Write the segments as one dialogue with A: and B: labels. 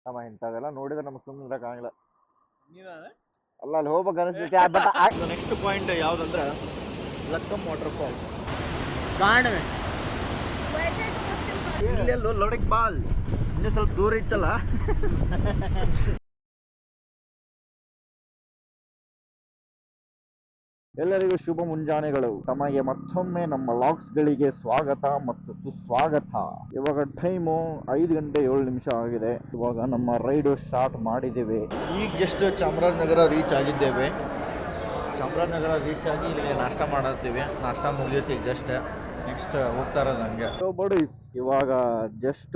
A: ಅವ ಇಂಥದೆಲ್ಲ ನೋಡಿದ್ರೆ ನಮ್ಗೆ ಸುಮ್ಮನೆ ಇರೋಕ್ಕಾಗಲ್ಲ. ಅಲ್ಲ ಅಲ್ಲಿ ಹೋಗ್ಬೇಕು ಅನಿಸ್ತೈತಿ. ಬಟ್ ನೆಕ್ಸ್ಟ್ ಪಾಯಿಂಟ್ ಯಾವುದಂದ್ರೆ ಲಕ್ಕಂ ವಾಟರ್ ಫಾಲ್ಸ್.
B: ಕಾಣವೆ
A: ಇಲ್ಲೆಲ್ಲೋ ಲೊಡಕ್ ಬಾಲ್ ಇನ್ನೂ ಸ್ವಲ್ಪ ದೂರ ಇತ್ತಲ್ಲ. ಎಲ್ಲರಿಗೂ ಶುಭ ಮುಂಜಾನೆಗಳು. ತಮಗೆ ಮತ್ತೊಮ್ಮೆ ನಮ್ಮ ಲಾಗ್ಸ್ಗಳಿಗೆ ಸ್ವಾಗತ ಮತ್ತು ಸುಸ್ವಾಗತ. ಇವಾಗ ಟೈಮು 5:07 ಆಗಿದೆ. ಇವಾಗ ನಮ್ಮ ರೈಡು ಸ್ಟಾರ್ಟ್ ಮಾಡಿದ್ದೇವೆ. ಈಗ ಜಸ್ಟ್ ಚಾಮರಾಜನಗರ ರೀಚ್ ಆಗಿದ್ದೇವೆ. ಚಾಮರಾಜನಗರ ರೀಚ್ ಆಗಿ ಇಲ್ಲಿ ನಾಷ್ಟ ಮಾಡತ್ತೀವಿ. ನಾಷ್ಟ ಮುಗಿದೈತಿ ಜಸ್ಟ್. ನೆಕ್ಸ್ಟ್ ಹೋಗ್ತಾ ಇರೋದು ಹಂಗೆ. ಬಡಿ ಇವಾಗ ಜಸ್ಟ್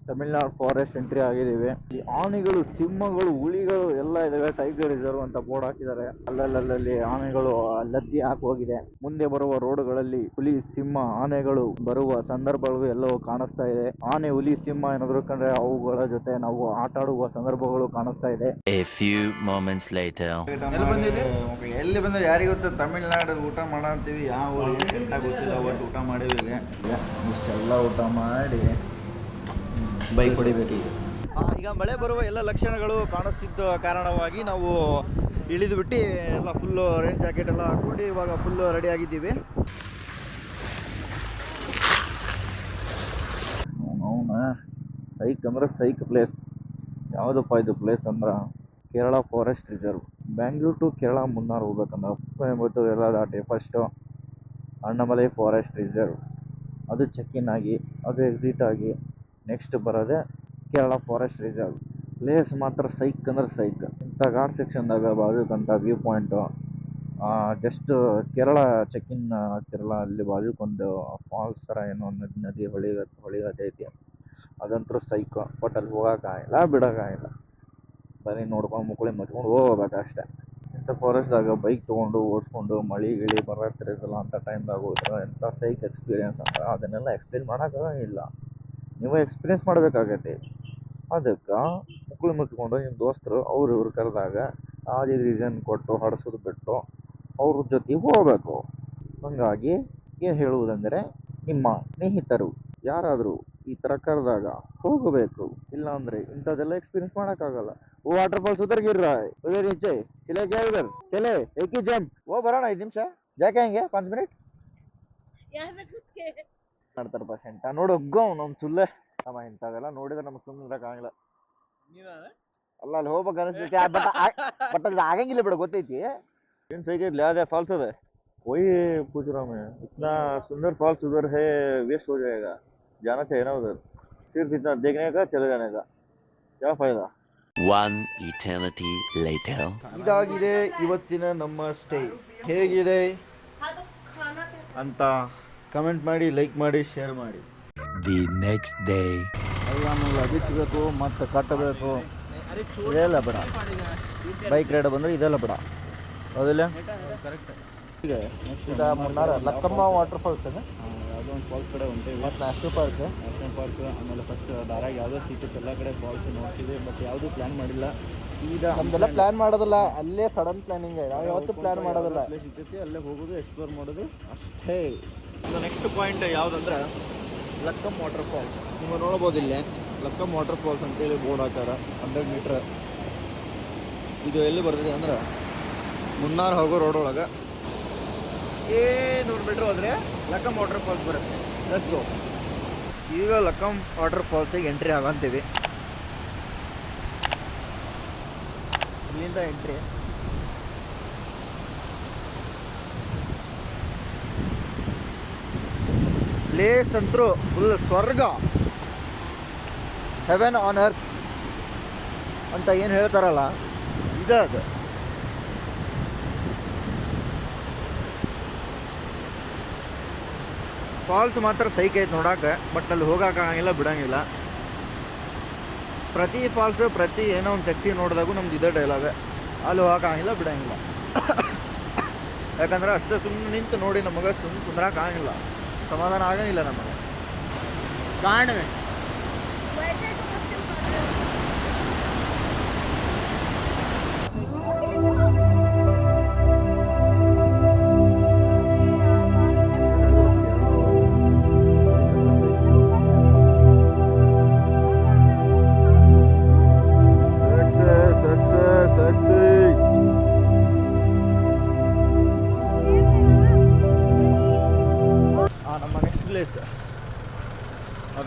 A: ತಮಿಳ್ನಾಡು ಫಾರೆಸ್ಟ್ ಎಂಟ್ರಿ ಆಗಿದ್ದೀವಿ. ಈ ಆನೆಗಳು, ಸಿಂಹಗಳು, ಹುಲಿಗಳು ಎಲ್ಲ ಇದಾವೆ. ಟೈಗರ್ ರಿಸರ್ವ್ ಅಂತ ಬೋರ್ಡ್ ಹಾಕಿದ್ದಾರೆ. ಅಲ್ಲಲ್ಲಿ ಆನೆಗಳು ಲದ್ದಿ ಹಾಕಿ ಹೋಗಿದೆ. ಮುಂದೆ ಬರುವ ರೋಡ್ಗಳಲ್ಲಿ ಹುಲಿ, ಸಿಂಹ, ಆನೆಗಳು ಬರುವ ಸಂದರ್ಭಗಳು ಎಲ್ಲವೂ ಕಾಣಿಸ್ತಾ ಇದೆ. ಆನೆ, ಹುಲಿ, ಸಿಂಹ ಏನಾದ್ರು ಕಂಡ್ರೆ ಅವುಗಳ ಜೊತೆ ನಾವು ಆಟ ಆಡುವ ಸಂದರ್ಭಗಳು ಕಾಣಿಸ್ತಾ ಇದೆ.
C: A few moments later.
A: ಎಲ್ಲಿ ಬಂದ ಯಾರಿಗೆ ಗೊತ್ತ. ತಮಿಳ್ನಾಡು ಊಟ ಮಾಡಂತೀವಿ. ಯಾವ ಊರಿಗೆ ಸೆಂಟ ಗೊತ್ತಿಲ್ಲ. ಒಟ್ಟು ಊಟ ಮಾಡೀವಿ. ಇಷ್ಟೆಲ್ಲ ಊಟ ಮಾಡಿ ಬೈಕ್ ಹೊಡಿಬೇಕು. ಈಗ ಮಳೆ ಬರುವ ಎಲ್ಲ ಲಕ್ಷಣಗಳು ಕಾಣಿಸ್ತಿದ್ದ ಕಾರಣವಾಗಿ ನಾವು ಇಳಿದುಬಿಟ್ಟು ಎಲ್ಲ ಫುಲ್ಲು ರೈನ್ ಜಾಕೆಟ್ ಎಲ್ಲ ಹಾಕ್ಕೊಂಡು ಇವಾಗ ಫುಲ್ಲು ರೆಡಿ ಆಗಿದ್ದೀವಿ. ಅವನ ಸೈಕ್ ಅಂದ್ರೆ ಸೈಕ್ ಪ್ಲೇಸ್. ಯಾವುದಪ್ಪ ಇದು ಪ್ಲೇಸ್ ಅಂದ್ರೆ Kerala forest reserve. Bangalore to Kerala Munnar ಹೋಗ್ಬೇಕಂದ್ರೆ ಕೊಯಂಬತ್ತೂರು ಎಲ್ಲ ದಾಟಿ ಫಸ್ಟು ಅಣ್ಣಮಲೈ ಫಾರೆಸ್ಟ್ ರಿಸರ್ವ್, ಅದು ಚೆಕ್-ಇನ್ ಆಗಿ ಅದು ಎಕ್ಸಿಟ್ ಆಗಿ ನೆಕ್ಸ್ಟ್ ಬರೋದೆ ಕೇರಳ ಫಾರೆಸ್ಟ್ ರಿಸರ್ವ್. ಪ್ಲೇಸ್ ಮಾತ್ರ ಸೈಕ್ ಅಂದ್ರೆ ಸೈಕ್. ಇಂಥ ಘಾಟ್ ಸೆಕ್ಷನ್ದಾಗ ಬಾಜುಕಂತ view point. Just Kerala check in ಆಗ್ತಿರಲ್ಲ ಅಲ್ಲಿ ಬಾಜುಕೊಂದು ಫಾಲ್ಸ್ ಥರ ಏನೋ ನದಿ ಹೊಳಿಗತೈತಿ. ಅದಂತರೂ ಸೈಕ್. ಬಟ್ ಅಲ್ಲಿ ಹೋಗೋಕ್ಕಾಗಿಲ್ಲ, ಬಿಡೋಕ್ಕಾಗಿಲ್ಲ. ಬರೀ ನೋಡ್ಕೊಂಡು ಮುಕ್ಕಳಿ ಮಚ್ಕೊಂಡು ಹೋಗ್ಬೇಕು ಅಷ್ಟೇ. ಇಂಥ ಫಾರೆಸ್ಟ್ದಾಗ ಬೈಕ್ ತೊಗೊಂಡು ಓಡಿಸ್ಕೊಂಡು ಮಳೆ ಗಿಳಿ ಬರತ್ತಿರಲ್ಲ ಅಂಥ ಟೈಮ್ದಾಗ ಹೋದ್ರೆ ಎಂಥ ಸೈಕ್ ಎಕ್ಸ್ಪೀರಿಯನ್ಸ್ ಅಂದ್ರೆ ಅದನ್ನೆಲ್ಲ ಎಕ್ಸ್ಪ್ಲೇನ್ ಮಾಡೋಕ್ಕಾಗಂಗಿಲ್ಲ. ನೀವು ಎಕ್ಸ್ಪೀರಿಯನ್ಸ್ ಮಾಡಬೇಕಾಗತ್ತೆ. ಅದಕ್ಕೆ ಮುಕ್ಕಳಿ ಮುಚ್ಕೊಂಡು ನಿಮ್ಮ ದೋಸ್ತರು ಇವ್ರು ಕರೆದಾಗ ಅದೇ ರೀಸನ್ ಕೊಟ್ಟು ಹೊಡೆಸೋದು ಬಿಟ್ಟು ಅವ್ರ ಜೊತೆ ಹೋಗಬೇಕು. ಹಾಗಾಗಿ ಏನು ಹೇಳುವುದಂದರೆ ನಿಮ್ಮ ಸ್ನೇಹಿತರು ಯಾರಾದರೂ ಈ ಥರ ಕರೆದಾಗ ಹೋಗಬೇಕು. ಇಲ್ಲಾಂದರೆ ಇಂಥದ್ದೆಲ್ಲ ಎಕ್ಸ್ಪೀರಿಯನ್ಸ್ ಮಾಡೋಕ್ಕಾಗಲ್ಲ. वाटर फॉल्स उधर गिर रहा है, उधर नीचे चले क्या उधर चले एक ही जंप. वो बड़ा ना 5 ನಿಮಿಷ जाके आएंगे 5 मिनट ಮಾಡ್ತಾರೆ ಪರ್ಸೆಂಟ್ ನೋಡು ಗೋ ನಮ್ಮ ಸುಳ್ಳೆ. ಅವ ಇಂಥದೆಲ್ಲ ನೋಡಿದ್ರೆ ನಮ್ಗೆ ಸುಮ್ಮನೆ ಇರೋಕ್ಕಾಗಲ್ಲ. ಅಲ್ಲ ಅಲ್ಲಿ ಹೋಗ್ಬೇಕು ಅನಿಸ್ತೈತಿ. ಬಟ್ ಅದು ಆಗಂಗಿಲ್ಲ ಬಿಡ, ಗೊತ್ತೈತಿ. ಏನು ಸೈಕ್ ಇರಲಿ ಅದೇ ಫಾಲ್ಸ್ ಅದೇ. वही पूछ रहा मैं, इतना सुंदर फॉल्स उधर है, वेस्ट हो जाएगा. जाना चाहिए ना उधर. सिर्फ इतना देखने का चले जाने का क्या फायदा.
C: One eternity later.
A: ಇದಾಗಿದೆ ಇವತ್ತಿನ ನಮ್ಮ ಸ್ಟೇ. ಹೇಗಿದೆ ಅಂತ ಕಮೆಂಟ್ ಮಾಡಿ, ಲೈಕ್ ಮಾಡಿ, ಶೇರ್ ಮಾಡಿ.
C: The next day.
A: ಎಲ್ಲ ಬಿಚ್ಚಬೇಕು ಮತ್ತು ಕಟ್ಟಬೇಕು. ಇದೆಲ್ಲ ಬೇಡ. ಬೈಕ್ ರೈಡ್ ಬಂದರೆ ಇದೆಲ್ಲ ಬೇಡ. ಹೌದಿಲ್ಲ? ಈಗ ನೆಕ್ಸ್ಟ್ ಈಗ ಮುನ್ನಾರ್ ಲಕ್ಕಮ್ಮ ವಾಟರ್ ಫಾಲ್ಸ್ ಅದ. ಯಾವುದೋ ಒಂದು ಫಾಲ್ಸ್ ಕಡೆ ಹೊಂಟೇವಿ. ಮತ್ತು ನ್ಯಾಷನಲ್ ಪಾರ್ಕ್ ಆಮೇಲೆ ಫಸ್ಟ್ ದಾರಾಗ ಯಾವುದೋ ಸಿಕ್ಕಿತ್ತು ಎಲ್ಲ ಕಡೆ ಫಾಲ್ಸ್ ನೋಡ್ತೀವಿ. ಬಟ್ ಯಾವುದೂ ಪ್ಲ್ಯಾನ್ ಮಾಡಿಲ್ಲ. ಸೀದಾ ನಮ್ದೆಲ್ಲ ಪ್ಲ್ಯಾನ್ ಮಾಡೋದಿಲ್ಲ, ಅಲ್ಲೇ ಸಡನ್ ಪ್ಲ್ಯಾನಿಂಗ್. ನಾವು ಯಾವತ್ತೂ ಪ್ಲ್ಯಾನ್ ಮಾಡೋದಿಲ್ಲ. ಅಲ್ಲೇ ಸಿಗ್ತೈತಿ, ಅಲ್ಲೇ ಹೋಗೋದು, ಎಕ್ಸ್ಪ್ಲೋರ್ ಮಾಡೋದು ಅಷ್ಟೇ. ನೆಕ್ಸ್ಟ್ ಪಾಯಿಂಟ್ ಯಾವುದಂದ್ರೆ ಲಕ್ಕಂ ವಾಟರ್ ಫಾಲ್ಸ್. ನೀವು ನೋಡ್ಬೋದು ಇಲ್ಲೇ ಲಕ್ಕಂ ವಾಟರ್ ಫಾಲ್ಸ್ ಅಂತೇಳಿ ಬೋರ್ಡ್ ಹಾಕಾರ 100 ಮೀಟ್ರ್. ಇದು ಎಲ್ಲಿ ಬರ್ತದೆ ಅಂದ್ರೆ ಮುನ್ನಾರ್ ಹೋಗೋ ರೋಡ್ ಒಳಗೆ 100 ಮೀಟ್ರ್ ಹೋದರೆ ಲಕ್ಕಂ ವಾಟರ್ ಫಾಲ್ಸ್ ಬರುತ್ತೆ. Let's go. ಈಗ ಲಕ್ಕಂ ವಾಟರ್ ಫಾಲ್ಸಿಗೆ ಎಂಟ್ರಿ ಆಗಂತೀವಿ. ಇಲ್ಲಿಂದ ಎಂಟ್ರಿ. ಪ್ಲೇಸ್ ಅಂತರೂ ಫುಲ್ ಸ್ವರ್ಗ, ಹೆವೆನ್ ಆನ್ ಅರ್ತ್ ಅಂತ ಏನು ಹೇಳ್ತಾರಲ್ಲ ಇದೆ ಅದು. ಫಾಲ್ಸ್ ಮಾತ್ರ ಸೈಕ್ ಐತೆ ನೋಡೋಕೆ. ಬಟ್ ಅಲ್ಲಿ ಹೋಗೋಕ್ಕಾಗಂಗಿಲ್ಲ, ಬಿಡೋಂಗಿಲ್ಲ. ಪ್ರತಿ ಫಾಲ್ಸು ಪ್ರತಿ ಏನೋ ಒಂದು ಸೆಕ್ಸಿ ನೋಡಿದಾಗೂ ನಮ್ದು ಇದೇ ಡೈಲಾಗ. ಅಲ್ಲಿ ಹೋಗೋಕ್ಕಾಗಿಲ್ಲ, ಬಿಡೋಂಗಿಲ್ಲ. ಯಾಕಂದ್ರೆ ಅಷ್ಟೇ ಸುಮ್ಮನೆ ನಿಂತು ನೋಡಿ ನಮಗೆ ಸುಮ್ಮನೆ ಕುಂದ್ರಕ್ಕಾಗಿಲ್ಲ, ಸಮಾಧಾನ ಆಗಂಗಿಲ್ಲ ನಮಗೆ.
B: ಕಾಣವೆ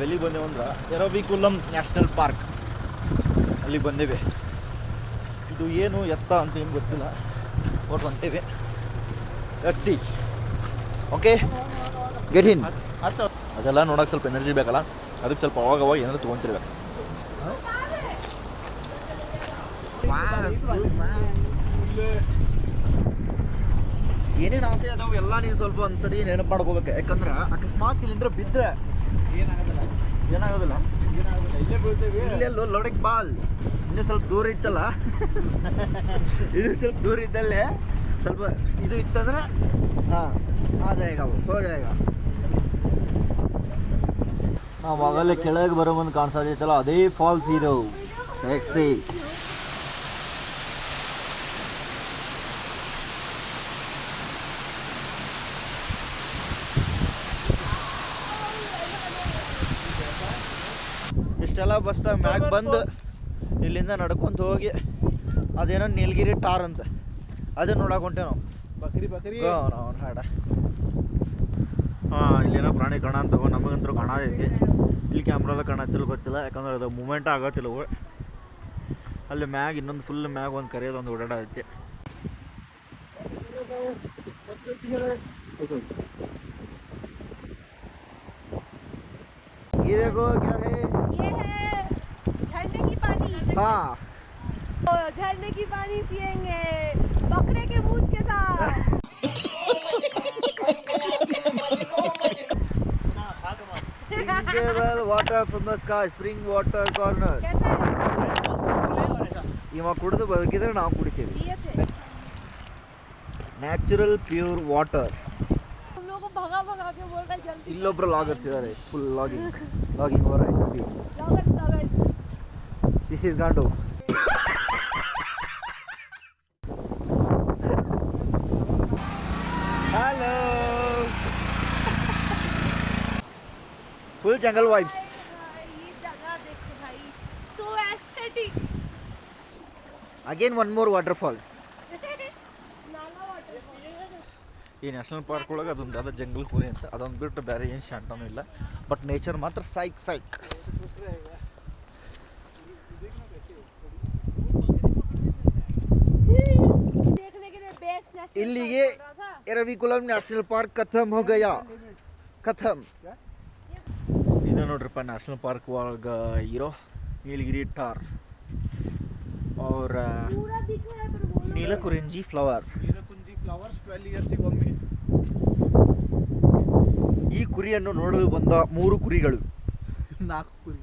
A: ಎಲ್ಲಿ ಬಂದೇವು ಅಂದ್ರೆ ಎರವಿಕುಲಂ ನ್ಯಾಷನಲ್ ಪಾರ್ಕ್ ಅಲ್ಲಿ ಬಂದೇವೆ. ಇದು ಏನು ಎತ್ತ ಅಂತ ಏನು ಗೊತ್ತಿಲ್ಲ, ಒಟ್ಟು ಹೊಂಟೇವೆ. ಎಸ್ಸಿ ಓಕೆ ಗೆಟ್ ಇನ್. ಅದೆಲ್ಲ ನೋಡೋಕೆ ಸ್ವಲ್ಪ ಎನರ್ಜಿ ಬೇಕಲ್ಲ, ಅದಕ್ಕೆ ಸ್ವಲ್ಪ ಅವಾಗ ಏನಾದ್ರು ತೊಗೊತಿರ್ಬೇಕು. ಏನೇನು ಆಸೆ ಅದಾವು ಎಲ್ಲ ನೀನು ಸ್ವಲ್ಪ ಒಂದ್ಸರಿ ನೆನಪು ಮಾಡ್ಕೋಬೇಕು. ಯಾಕಂದ್ರೆ ಅಕಸ್ಮಾತ್ ಇಲ್ಲಿಂದ್ರೆ ಬಿದ್ದರೆ ಏನಾಗೋದಿಲ್ಲ. ಇಲ್ಲೆಲ್ಲೋ ಲೊಡಕ್ ಬಾಲ್ ಇನ್ನೂ ಸ್ವಲ್ಪ ದೂರ ಇತ್ತಲ್ಲ, ಇದು ಸ್ವಲ್ಪ ದೂರ ಇದ್ದಲ್ಲೇ ಸ್ವಲ್ಪ ಇದು ಇತ್ತಂದ್ರೆ ಹಾಂ ಆ ಜಾಗ ಹೋ ಜಾಗ. ಆವಾಗಲೇ ಕೆಳಗೆ ಬರೋ ಮುಂದೆ ಕಾಣಿಸೋದೈತಲ್ಲ ಅದೇ ಫಾಲ್ಸ್ ಇದು. ಟ್ಯಾಕ್ಸಿ ಇಷ್ಟೆಲ್ಲ ಬಸ್ತಾಗ ಮ್ಯಾಗ ಬಂದು ಇಲ್ಲಿಂದ ನಡ್ಕೊಂತ ಹೋಗಿ ಅದೇನೋ ನೀಲಗಿರಿ ಟಾರ್ ಅಂತ ಅದನ್ನ ನೋಡಕ್ಕೆ ಹೊಂಟೇವೆ ನಾವು. ನಾವು ಹಾಡ ಇಲ್ಲೇನೋ ಪ್ರಾಣಿ ಕಣ ಅಂತ ತಗೋ, ನಮಗಂತೂ ಕಾಣತೈತಿ. ಇಲ್ಲಿ ಕ್ಯಾಮ್ರಾದ ಕಾಣತ್ತಿಲ್ಲ ಗೊತ್ತಿಲ್ಲ, ಯಾಕಂದ್ರೆ ಅದು ಮೂಮೆಂಟ್ ಆಗತ್ತಿಲ್ಲ. ಅಲ್ಲಿ ಮ್ಯಾಗ ಇನ್ನೊಂದು ಫುಲ್ ಮ್ಯಾಗ ಒಂದು ಕರೆಯೋದು ಒಂದು ಓಡಾಡೈತಿ. ये देखो क्या है,
D: ये है झरने की पानी।
A: हाँ
D: झरने की पानी पिएंगे बकरे के दूध के साथ।
A: drinkable water from the sky, spring water corner.
D: कैसा है?
A: ಇವಾಗ ಕುಡಿದು ಬದುಕಿದ್ರೆ ನಾವು ಕುಡಿತೀವಿ.
D: पिए थे
A: ನ್ಯಾಚುರಲ್ ಪ್ಯೂರ್ ವಾಟರ್.
D: तुम लोगों को भगा भगा के बोल रहे जल्दी।
A: ಇಲ್ಲೊಬ್ರು ಲಾಗರ್ಸ್ ಇದ್ದಾರೆ, ಫುಲ್ ಲಾಗಿಂಗ್ ಓವರ್ ಆಯ್ತು.
D: Loggers
A: ದಿಸ್ ಇಸ್ ಗಾಂಡು. Hello, full jungle vibes.
D: ये जगह देखो भाई, so aesthetic।
A: Again one more water falls.
D: नाला वाटरफॉल।
A: ಈ ನ್ಯಾಷನಲ್ ಪಾರ್ಕ್ ಒಳಗೆ ಅದೊಂದು ಅದ ಜಂಗಲ್ ಕುರಿ ಅಂತ, ಅದೊಂದು ಬಿಟ್ಟು ಬೇರೆ ಏನು ಶಾಂಟನೂ ಇಲ್ಲ. ಬಟ್ ನೇಚರ್ ಮಾತ್ರ ಸೈಕ್.
D: देखने के लिए बेस्ट नेशनल
A: इಲ್ಲಿಗೆ ಎರವಿಕುಲಂ ನ್ಯಾಷನಲ್ ಪಾರ್ಕ್ ಖತಮ್ ಹೋ ಗಯಾ. ಖತಮ್. ಇದು ನೋಡ್ರಪ್ಪ ನ್ಯಾಷನಲ್ ಪಾರ್ಕ್ ಒಳಗೆ ಇರೋ ನೀಲಗಿರಿ ಟಾರ್ और
D: पूरा दिख रहा है पर बोलो
A: ನೀಲಕುರಿಂಜಿ ಫ್ಲವರ್.
B: ನೀಲಕುಂಜಿ ಫ್ಲವರ್ಸ್ 12 ಇಯರ್ಸಿಗೆ ಒಮ್ಮೆ.
A: ಈ ಕುರಿಯನ್ನು ನೋಡಲು ಬಂದ 3 ಕುರಿಗಳು.
B: 4 ಕುರಿ.